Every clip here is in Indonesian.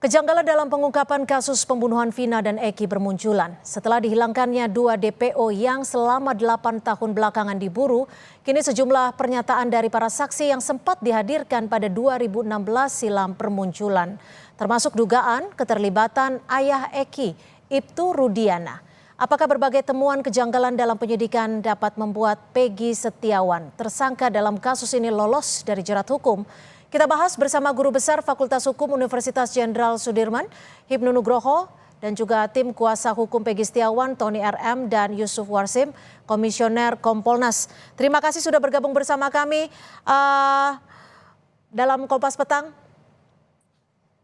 Kejanggalan dalam pengungkapan kasus pembunuhan Vina dan Eki bermunculan. Setelah dihilangkannya 2 DPO yang selama 8 tahun belakangan diburu, kini sejumlah pernyataan dari para saksi yang sempat dihadirkan pada 2016 silam bermunculan. Termasuk dugaan keterlibatan ayah Eki, Ibtu Rudiana. Apakah berbagai temuan kejanggalan dalam penyidikan dapat membuat Peggy Setiawan, tersangka dalam kasus ini, lolos dari jerat hukum? Kita bahas bersama Guru Besar Fakultas Hukum Universitas Jenderal Sudirman, Hipnu Nugroho, dan juga tim kuasa hukum Peggy Setiawan, Tony RM, dan Yusuf Warsim, Komisioner Kompolnas. Terima kasih sudah bergabung bersama kami dalam Kompas Petang.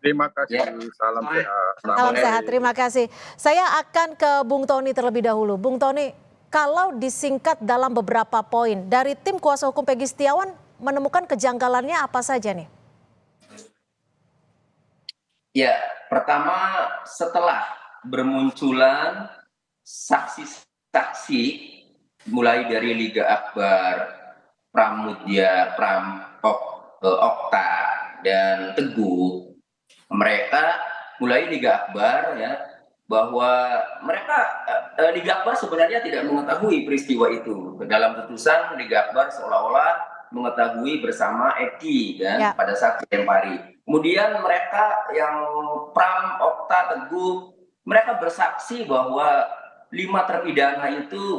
Terima kasih, salam sehat. Salam sehat, terima kasih. Saya akan ke Bung Tony terlebih dahulu. Bung Tony, kalau disingkat dalam beberapa poin, dari tim kuasa hukum Peggy Setiawan, menemukan kejanggalannya apa saja nih? Ya, pertama setelah bermunculan saksi-saksi mulai dari Liga Akbar, Pramudya, Prampok, Okta, dan Teguh, mereka mulai Liga Akbar ya, bahwa mereka Liga Akbar sebenarnya tidak mengetahui peristiwa itu. Dalam putusan Liga Akbar seolah-olah mengetahui bersama Eki kan pada saat kejadian hari. Kemudian mereka yang Pram, Okta, Teguh, mereka bersaksi bahwa 5 terpidana itu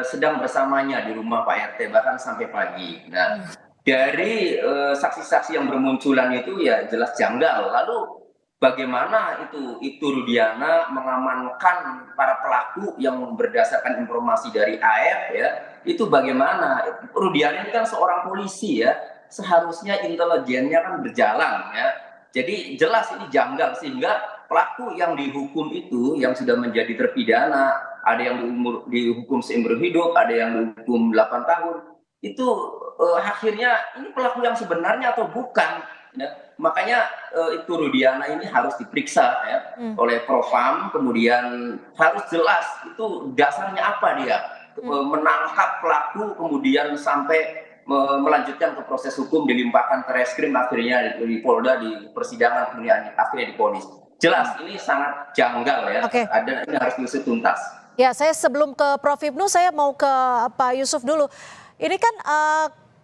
sedang bersamanya di rumah Pak RT bahkan sampai pagi. Nah, dari saksi-saksi yang bermunculan itu ya jelas janggal. Lalu bagaimana itu Rudiana mengamankan para pelaku yang berdasarkan informasi dari AF ya, itu bagaimana? Rudiana ini kan seorang polisi ya, seharusnya intelijennya kan berjalan ya. Jadi jelas ini janggal, sehingga pelaku yang dihukum itu yang sudah menjadi terpidana, ada yang dihukum seumur hidup, ada yang dihukum 8 tahun, itu akhirnya ini pelaku yang sebenarnya atau bukan ya. Makanya itu Rudiana ini harus diperiksa ya oleh Propam, kemudian harus jelas itu dasarnya apa dia menangkap pelaku, kemudian sampai melanjutkan ke proses hukum, dilimpahkan ke reskrim, akhirnya di Polda, di persidangan, kemudian akhirnya divonis. Jelas ini sangat janggal ya. Ada ini harus diusut tuntas. Ya, saya sebelum ke Prof Hipnu, saya mau ke Pak Yusuf dulu. Ini kan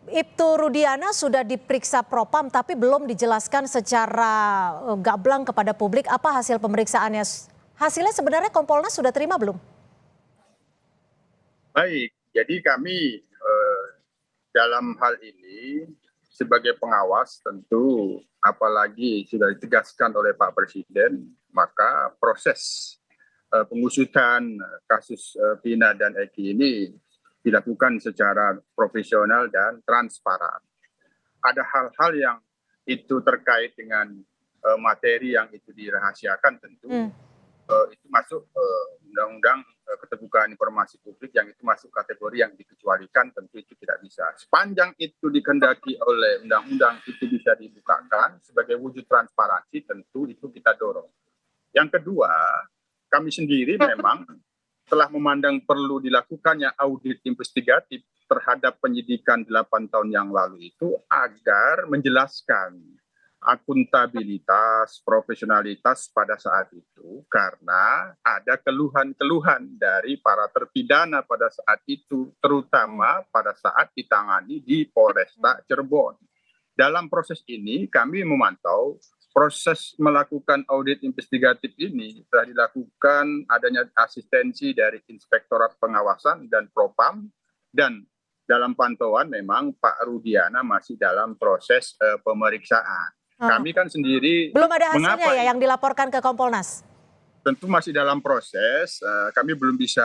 Ibtu Rudiana sudah diperiksa Propam tapi belum dijelaskan secara gamblang kepada publik apa hasil pemeriksaannya. Hasilnya sebenarnya Kompolnas sudah terima belum? Baik, jadi kami dalam hal ini sebagai pengawas tentu apalagi sudah ditegaskan oleh Pak Presiden, maka proses pengusutan kasus Vina dan Eki ini dilakukan secara profesional dan transparan. Ada hal-hal yang itu terkait dengan materi yang itu dirahasiakan tentu itu masuk undang-undang keterbukaan informasi publik yang itu masuk kategori yang dikecualikan, tentu itu tidak bisa. Sepanjang itu dikehendaki oleh undang-undang itu bisa dibukakan sebagai wujud transparansi, tentu itu kita dorong. Yang kedua, kami sendiri memang telah memandang perlu dilakukannya audit investigatif terhadap penyidikan 8 tahun yang lalu itu agar menjelaskan akuntabilitas, profesionalitas pada saat itu, karena ada keluhan-keluhan dari para terpidana pada saat itu, terutama pada saat ditangani di Polresta Cirebon. Dalam proses ini kami memantau proses melakukan audit investigatif ini telah dilakukan adanya asistensi dari Inspektorat Pengawasan dan Propam, dan dalam pantauan memang Pak Rudiana masih dalam proses pemeriksaan. Kami kan sendiri belum ada hasilnya ya yang dilaporkan ke Kompolnas? Tentu masih dalam proses, kami belum bisa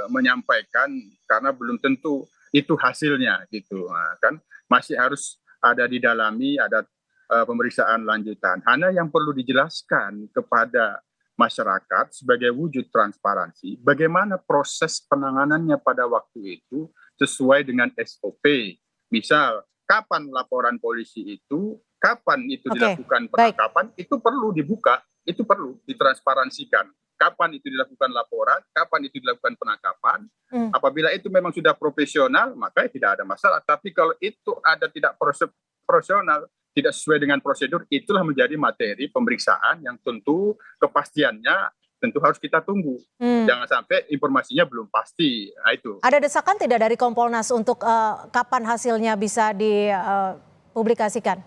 menyampaikan karena belum tentu itu hasilnya gitu. Nah, kan masih harus ada didalami, ada pemeriksaan lanjutan. Hanya yang perlu dijelaskan kepada masyarakat sebagai wujud transparansi, bagaimana proses penanganannya pada waktu itu sesuai dengan SOP. Misal, kapan laporan polisi itu, kapan itu dilakukan penangkapan, itu perlu dibuka, itu perlu ditransparansikan. Kapan itu dilakukan laporan, kapan itu dilakukan penangkapan. Apabila itu memang sudah profesional, maka tidak ada masalah. Tapi kalau itu ada tidak profesional, tidak sesuai dengan prosedur, itulah menjadi materi pemeriksaan yang tentu kepastiannya tentu harus kita tunggu. Jangan sampai informasinya belum pasti. Nah, itu. Ada desakan tidak dari Kompolnas untuk kapan hasilnya bisa dipublikasikan?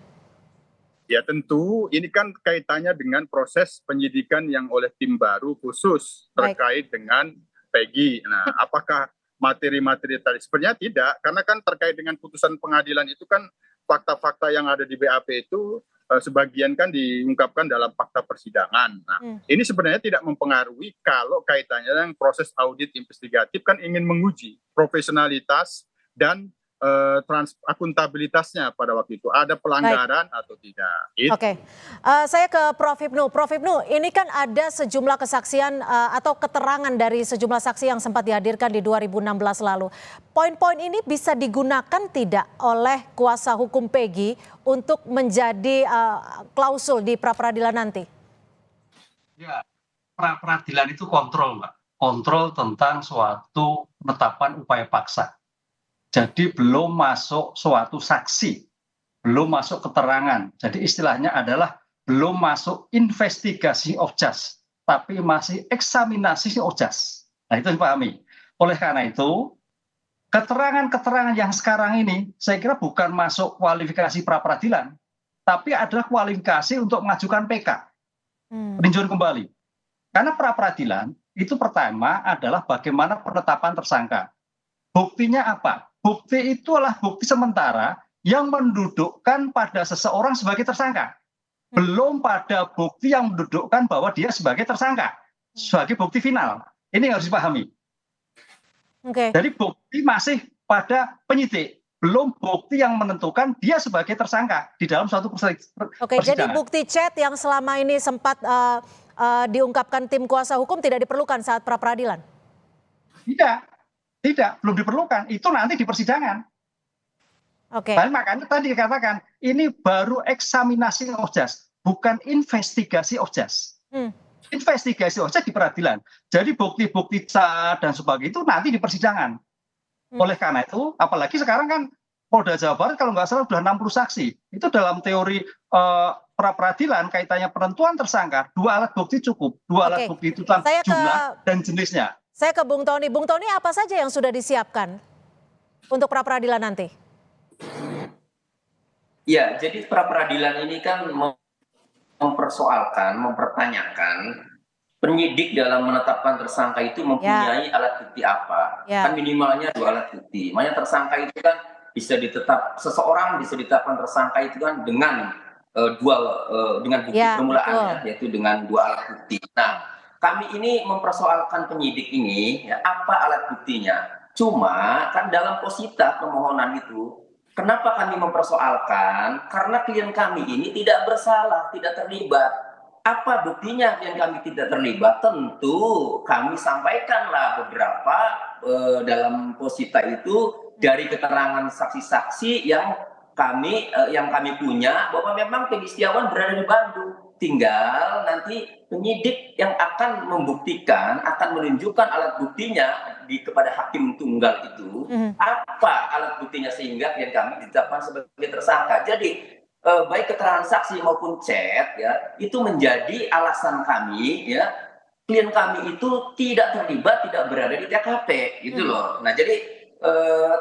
Ya tentu ini kan kaitannya dengan proses penyidikan yang oleh tim baru khusus terkait dengan Peggy. Nah, apakah materi-materi tadi? Sebenarnya tidak, karena kan terkait dengan putusan pengadilan itu kan fakta-fakta yang ada di BAP itu sebagian kan diungkapkan dalam fakta persidangan. Nah, ini sebenarnya tidak mempengaruhi kalau kaitannya dengan proses audit investigatif kan ingin menguji profesionalitas dan akuntabilitasnya pada waktu itu. Ada pelanggaran atau tidak. Gitu. Oke, saya ke Prof. Hipnu. Prof. Hipnu, ini kan ada sejumlah kesaksian atau keterangan dari sejumlah saksi yang sempat dihadirkan di 2016 lalu. Poin-poin ini bisa digunakan tidak oleh kuasa hukum Peggy untuk menjadi klausul di pra-peradilan nanti? Ya, pra-peradilan itu kontrol, Mbak. Kontrol tentang suatu penetapan upaya paksa. Jadi belum masuk suatu saksi, belum masuk keterangan. Jadi istilahnya adalah belum masuk investigasi of just, tapi masih eksaminasi of just. Nah, itu dipahami. Oleh karena itu, keterangan-keterangan yang sekarang ini saya kira bukan masuk kualifikasi pra-peradilan, tapi adalah kualifikasi untuk mengajukan PK, peninjauan kembali. Karena pra-peradilan itu pertama adalah bagaimana penetapan tersangka. Buktinya apa? Bukti itu adalah bukti sementara yang mendudukkan pada seseorang sebagai tersangka. Belum pada bukti yang mendudukkan bahwa dia sebagai tersangka. Sebagai bukti final. Ini yang harus dipahami. Jadi bukti masih pada penyidik. Belum bukti yang menentukan dia sebagai tersangka di dalam suatu persidangan. Oke, jadi bukti chat yang selama ini sempat diungkapkan tim kuasa hukum tidak diperlukan saat pra-peradilan? Tidak, belum diperlukan. Itu nanti di persidangan. Oke. Makanya tadi dikatakan ini baru eksaminasi of just, bukan investigasi of just. Investigasi of just di peradilan. Jadi bukti-bukti sah dan sebagainya itu nanti di persidangan. Oleh karena itu, apalagi sekarang kan Polda Jawa Barat kalau nggak salah sudah 60 saksi. Itu dalam teori pra-peradilan kaitannya penentuan tersangka, 2 alat bukti cukup. 2 alat bukti itu tentang jumlah dan jenisnya. Saya ke Bung Tony. Bung Tony, apa saja yang sudah disiapkan untuk pra-peradilan nanti? Ya, jadi pra-peradilan ini kan mempersoalkan, mempertanyakan penyidik dalam menetapkan tersangka itu mempunyai alat bukti apa. Kan minimalnya 2 alat bukti. Makanya tersangka itu kan bisa seseorang bisa ditetapkan tersangka itu kan dengan dengan bukti permulaannya, yaitu dengan 2 alat bukti. Nah, kami ini mempersoalkan penyidik ini, ya, apa alat buktinya. Cuma kan dalam posita permohonan itu, kenapa kami mempersoalkan? Karena klien kami ini tidak bersalah, tidak terlibat. Apa buktinya yang kami tidak terlibat? Tentu kami sampaikanlah beberapa dalam posita itu dari keterangan saksi-saksi yang kami punya bahwa memang Peggy Setiawan berada di Bandung. Tinggal nanti penyidik yang akan membuktikan, akan menunjukkan alat buktinya kepada hakim tunggal itu, apa alat buktinya sehingga klien kami ditetapkan sebagai tersangka. Jadi baik keterangan saksi maupun chat ya itu menjadi alasan kami ya klien kami itu tidak terlibat, tidak berada di TKP gitu loh. Nah jadi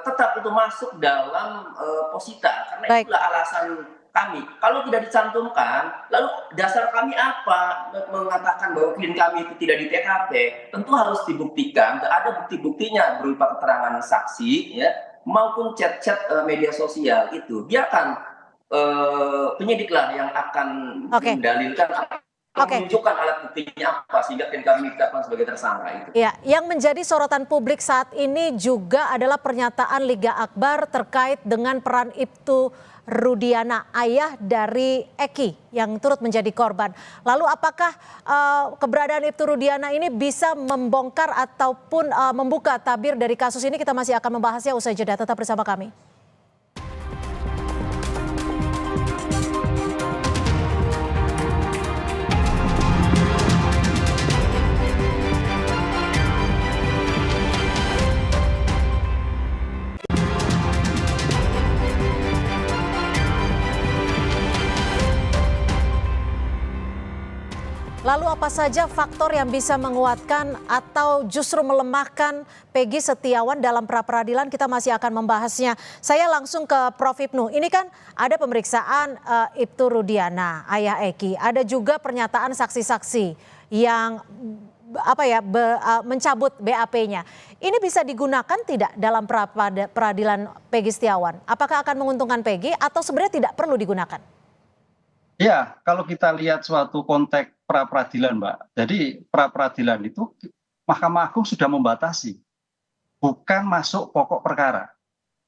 tetap itu masuk dalam posita karena itulah alasan kami. Kalau tidak dicantumkan, lalu dasar kami apa mengatakan bahwa klien kami itu tidak di TKP? Tentu harus dibuktikan. Ada bukti-buktinya berupa keterangan saksi, ya, maupun chat-chat media sosial itu. Biarkan penyidiklah yang akan mendalilkan, menunjukkan alat buktinya apa sehingga klien kami ditetapkan sebagai tersangka itu. Ya, yang menjadi sorotan publik saat ini juga adalah pernyataan Liga Akbar terkait dengan peran Ibtu Rudiana, ayah dari Eki yang turut menjadi korban. Lalu apakah keberadaan Ibtu Rudiana ini bisa membongkar ataupun membuka tabir dari kasus ini? Kita masih akan membahasnya usai jeda. Tetap bersama kami. Lalu apa saja faktor yang bisa menguatkan atau justru melemahkan Peggy Setiawan dalam pra-peradilan? Kita masih akan membahasnya. Saya langsung ke Prof. Ibnu. Ini kan ada pemeriksaan Ibtu Rudiana, ayah Eki. Ada juga pernyataan saksi-saksi yang mencabut BAP-nya. Ini bisa digunakan tidak dalam pra-peradilan Peggy Setiawan? Apakah akan menguntungkan Peggy atau sebenarnya tidak perlu digunakan? Ya, kalau kita lihat suatu konteks pra-peradilan, Mbak. Jadi pra-peradilan itu Mahkamah Agung sudah membatasi, bukan masuk pokok perkara,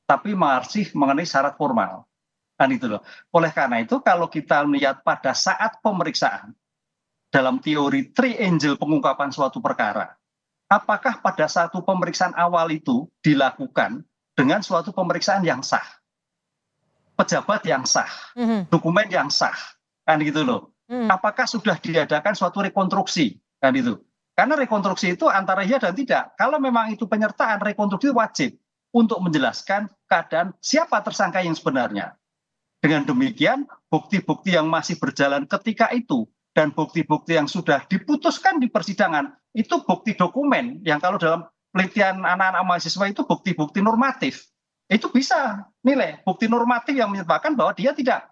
tapi masih mengenai syarat formal. Kan itu loh. Oleh karena itu, kalau kita melihat pada saat pemeriksaan, dalam teori triangle pengungkapan suatu perkara, apakah pada satu pemeriksaan awal itu dilakukan dengan suatu pemeriksaan yang sah, pejabat yang sah, dokumen yang sah, kan gitu loh. Apakah sudah diadakan suatu rekonstruksi, kan itu. Karena rekonstruksi itu antara iya dan tidak. Kalau memang itu penyertaan, rekonstruksi wajib untuk menjelaskan keadaan siapa tersangka yang sebenarnya. Dengan demikian, bukti-bukti yang masih berjalan ketika itu dan bukti-bukti yang sudah diputuskan di persidangan, itu bukti dokumen yang kalau dalam penelitian anak-anak mahasiswa itu bukti-bukti normatif. Itu bisa nilai bukti normatif yang menyebabkan bahwa dia tidak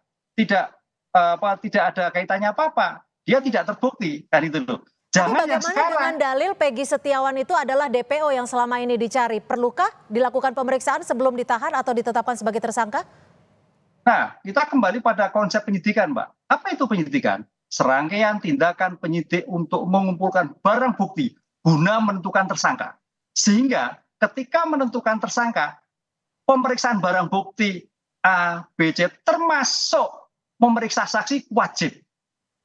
ada kaitannya apa-apa. Dia tidak terbukti, kan itu loh. Jangan yang sekarang. Dengan dalil Peggy Setiawan itu adalah DPO yang selama ini dicari. Perlukah dilakukan pemeriksaan sebelum ditahan atau ditetapkan sebagai tersangka? Nah, kita kembali pada konsep penyidikan, Mbak. Apa itu penyidikan? Serangkaian tindakan penyidik untuk mengumpulkan barang bukti guna menentukan tersangka. Sehingga ketika menentukan tersangka, pemeriksaan barang bukti A, B, C termasuk memeriksa saksi wajib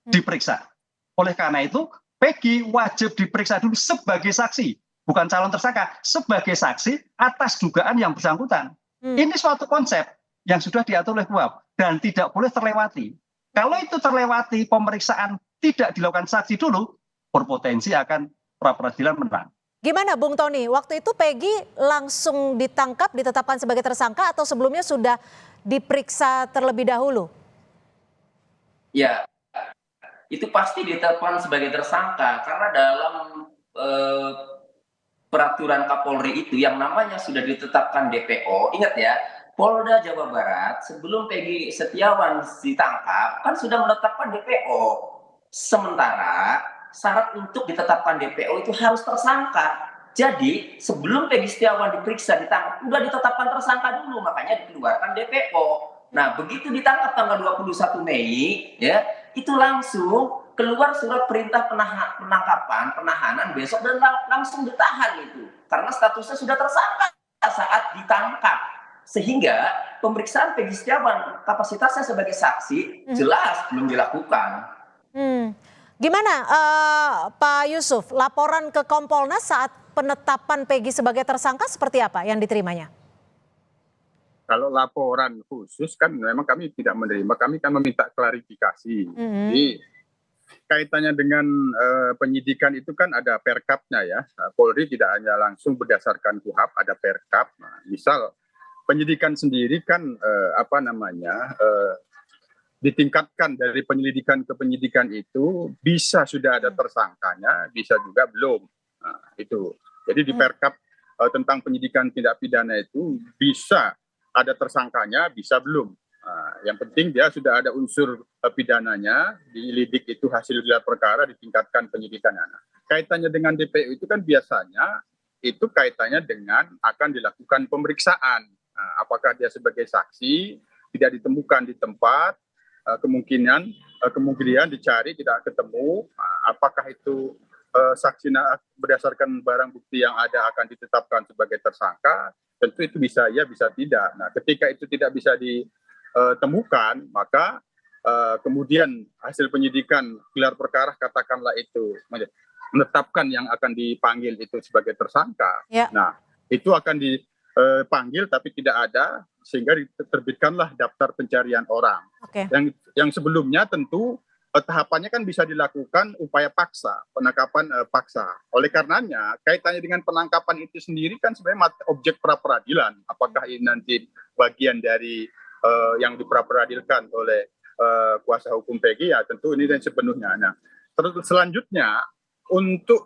diperiksa. Oleh karena itu, Peggy wajib diperiksa dulu sebagai saksi, bukan calon tersangka, sebagai saksi atas dugaan yang bersangkutan. Ini suatu konsep yang sudah diatur oleh KUHP dan tidak boleh terlewati. Kalau itu terlewati, pemeriksaan tidak dilakukan saksi dulu, berpotensi akan pra-peradilan menang. Gimana Bung Tony, waktu itu Peggy langsung ditangkap, ditetapkan sebagai tersangka atau sebelumnya sudah diperiksa terlebih dahulu? Ya, itu pasti ditetapkan sebagai tersangka karena dalam peraturan Kapolri itu yang namanya sudah ditetapkan DPO. Ingat ya, Polda Jawa Barat sebelum Peggy Setiawan ditangkap kan sudah menetapkan DPO. Sementara syarat untuk ditetapkan DPO itu harus tersangka. Jadi sebelum Peggy Setiawan diperiksa ditangkap sudah ditetapkan tersangka dulu, makanya dikeluarkan DPO. Nah, begitu ditangkap tanggal 21 Mei, ya, itu langsung keluar surat perintah penahanan besok dan langsung ditahan itu. Karena statusnya sudah tersangka saat ditangkap. Sehingga pemeriksaan Peggy Setiawan kapasitasnya sebagai saksi jelas belum dilakukan. Gimana Pak Yusuf, laporan ke Kompolnas saat penetapan Peggy sebagai tersangka seperti apa yang diterimanya? Kalau laporan khusus kan memang kami tidak menerima, kami kan meminta klarifikasi. Jadi kaitannya dengan penyidikan itu kan ada perkapnya ya. Polri tidak hanya langsung berdasarkan KUHP, ada perkap. Nah, misal penyidikan sendiri kan ditingkatkan dari penyelidikan ke penyidikan itu bisa sudah ada tersangkanya, bisa juga belum. Nah, itu. Jadi di perkap tentang penyidikan tindak pidana itu bisa ada tersangkanya, bisa belum. Nah, yang penting dia sudah ada unsur pidananya, dilidik itu hasil gelar perkara, ditingkatkan penyidikannya. Nah, kaitannya dengan DPO itu kan biasanya itu kaitannya dengan akan dilakukan pemeriksaan. Nah, apakah dia sebagai saksi, tidak ditemukan di tempat, kemungkinan dicari tidak ketemu, apakah itu saksi berdasarkan barang bukti yang ada akan ditetapkan sebagai tersangka, tentu itu bisa ya bisa tidak. Nah, ketika itu tidak bisa ditemukan, maka kemudian hasil penyidikan gelar perkara katakanlah itu menetapkan yang akan dipanggil itu sebagai tersangka. Ya. Nah, itu akan dipanggil tapi tidak ada sehingga diterbitkanlah daftar pencarian orang. Okay. Yang sebelumnya tentu tahapannya kan bisa dilakukan upaya paksa, penangkapan paksa. Oleh karenanya, kaitannya dengan penangkapan itu sendiri kan sebenarnya objek pra-peradilan. Apakah ini nanti bagian dari yang dipra-peradilkan oleh kuasa hukum Peggy, ya tentu ini dan sepenuhnya. Nah, Terus selanjutnya untuk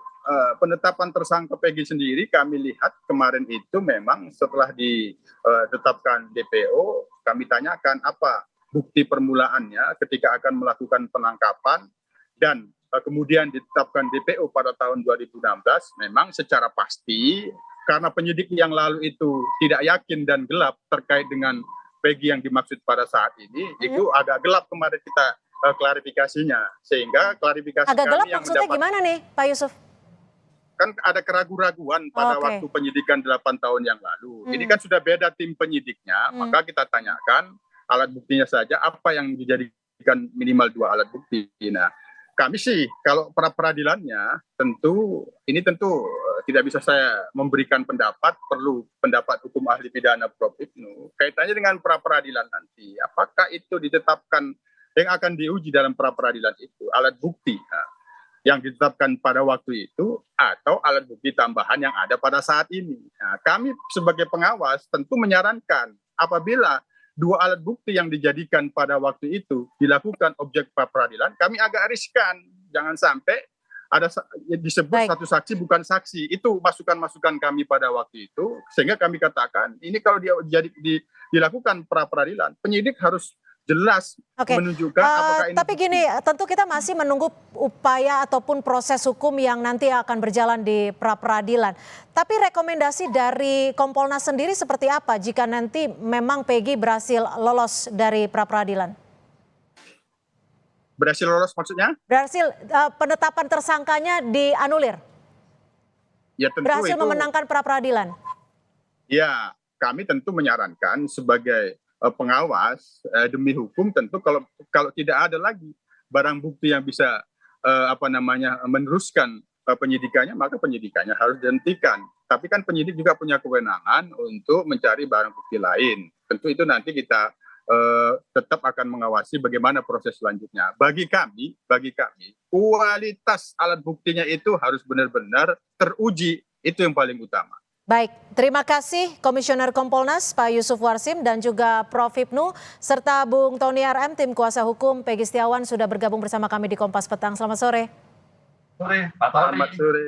penetapan tersangka Peggy sendiri kami lihat kemarin itu memang setelah ditetapkan DPO, kami tanyakan apa bukti permulaannya ketika akan melakukan penangkapan dan kemudian ditetapkan DPO pada tahun 2016. Memang secara pasti karena penyidik yang lalu itu tidak yakin dan gelap terkait dengan Peggy yang dimaksud pada saat ini, itu agak gelap kemarin kita klarifikasinya, sehingga klarifikasi agak gelap kami yang maksudnya gimana nih Pak Yusuf? Kan ada keraguan-raguan pada waktu penyidikan 8 tahun yang lalu. Ini kan sudah beda tim penyidiknya, maka kita tanyakan alat buktinya saja apa yang dijadikan minimal 2 alat bukti. Nah, kami sih kalau pra-peradilannya tentu tidak bisa saya memberikan pendapat, perlu pendapat hukum ahli pidana Prof. Ibnu. Kaitannya dengan pra-peradilan nanti, apakah itu ditetapkan yang akan diuji dalam pra-peradilan itu alat bukti yang ditetapkan pada waktu itu atau alat bukti tambahan yang ada pada saat ini. Nah, kami sebagai pengawas tentu menyarankan apabila 2 alat bukti yang dijadikan pada waktu itu dilakukan objek pra-peradilan, kami agak riskan. Jangan sampai ada disebut satu saksi bukan saksi. Itu masukan-masukan kami pada waktu itu, sehingga kami katakan ini kalau dilakukan pra-peradilan, penyidik harus jelas menunjukkan apakah ini. Tapi gini, tentu kita masih menunggu upaya ataupun proses hukum yang nanti akan berjalan di pra-peradilan. Tapi rekomendasi dari Kompolnas sendiri seperti apa jika nanti memang Peggy berhasil lolos dari pra-peradilan? Berhasil lolos maksudnya? Berhasil penetapan tersangkanya dianulir? Ya, tentu berhasil itu memenangkan pra-peradilan? Ya, kami tentu menyarankan sebagai pengawas demi hukum tentu kalau tidak ada lagi barang bukti yang bisa meneruskan penyidikannya, maka penyidikannya harus dihentikan. Tapi kan penyidik juga punya kewenangan untuk mencari barang bukti lain. Tentu itu nanti kita tetap akan mengawasi bagaimana proses selanjutnya. Bagi kami kualitas alat buktinya itu harus benar-benar teruji, itu yang paling utama. Baik, terima kasih Komisioner Kompolnas Pak Yusuf Warsim dan juga Prof. Ibnu serta Bung Tony RM tim kuasa hukum Peggy Setiawan sudah bergabung bersama kami di Kompas Petang. Selamat sore. Sore, Pak Tony. Selamat sore.